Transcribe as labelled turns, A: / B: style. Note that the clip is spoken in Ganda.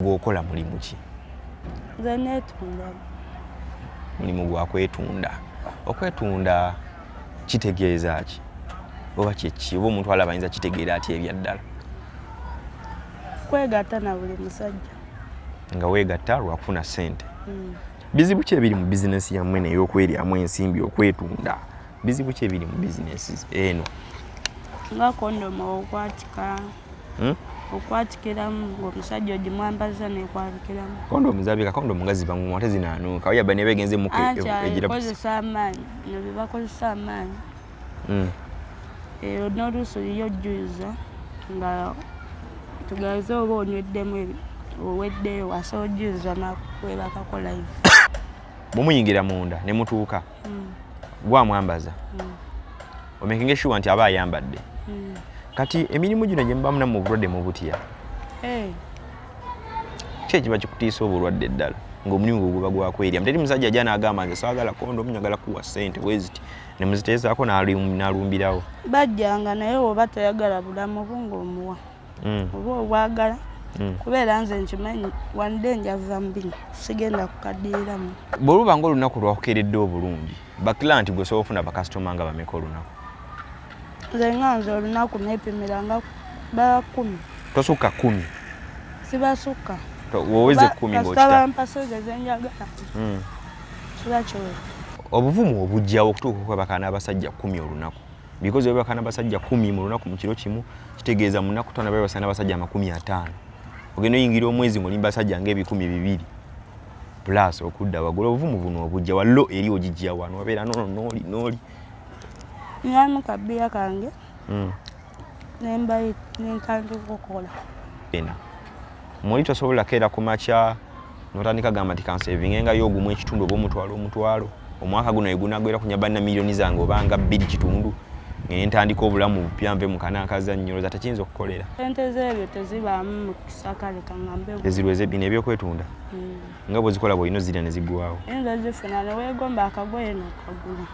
A: Gwokola mulimu ki?
B: Nze neetunda.
A: Mulimu gwa kwetunda. Okwetunda kitegeeza ki? Oba kyeki? Oba omuntu alaba ayinza kitegeera atya ebya ddala?
B: Kwegatta na buli musajja.
A: Nga weegatta lwa kufuna ssente. Bizibu ki ebiri mu bizinesi yammwe n'ey'okweryamu ensimbi okwetunda? Bizibu ki ebiri mu bizinesi eno?
B: Nga kondomu okwatika. Okwatikiramu ng'omusajja ogimwambaza nekwabikiramu.
A: Kondomu zabika, kondomu nga ziba mu ate zinaanuuka. Oyaba ne begenze mu
B: egira kozesa amaanyi. Bino bye bakozesa amaanyi. Eyo n'oluusi yojjuza nga tugaze oba onyweddemu oweddeyo wasa ojjuza nakwebakakola hivyo.
A: Bw'omuyingira munda ne mutuuka gwamwambaza omekenge sure nti aba ayambadde. Kati emirimu gino gye muba munamu obulwadde mu butya ki ekiba kikutiisa obulwadde ddala ng'omulimu guba gwakwerya? Teri musajja ajja n'agamba nze saagala kondomu njagala kuwa ssente bweziti ne muziteezaako n'alumbirawo.
B: Bajjanga naye oba tayagala bulamu ng'omuwa oba obwagala kubeera nze nkimanyi wande njava mbi sigenda kukaddiiramu.
A: Bw'oluba ng'olunaku lwakukeeredde obulungi bakilanti gwe sobola ofuna bakasitoma nga bameka olunaku?
B: Nze nganze olunaku neepimira nga ba 10.
A: Tosukka 10?
B: Sibasukka.
A: Woweze 10 ng'okita?
B: Kasitaba mpasooza ze njagala. Kiba kiwe.
A: Obuvumu obujjawo okutuuka okwebaka n'abasajja 10 olunaku. Because webaka n'abasajja 10 mu lunaku mu kiro kimu kitegeeza mu nnaku 5 bebasa n'abasajja 50. Ogenda oyingira omwezi ng'olimba basajja ng'ebikumi 200 plus okudda waggulu. Obuvumu buno obujja wallo eri ogijja wano wabeera n'oli.
B: Nyamu kabbiya kange nenkandika okukola.
A: Muli tosobola keera ku makya n'otandika gamba nti kansevingengayo ogumu ekitundu oba omutwalo. Omwaka guno egunaggwera kunyaba na miliyoni zange oba nga 2 kitundu ngene ntandika obulamu bupya nve mu kanaakazannyo za tekiyinza okukolera.
B: Ssente z'ebyo tezibaamu mu kisaka leka ngambe
A: ezirweze bino ebyokwetunda nga bwe zikola bw'olina zirya ne ziggwawo.
B: Enzo zifuna ne weegomba akagoye n'okagula.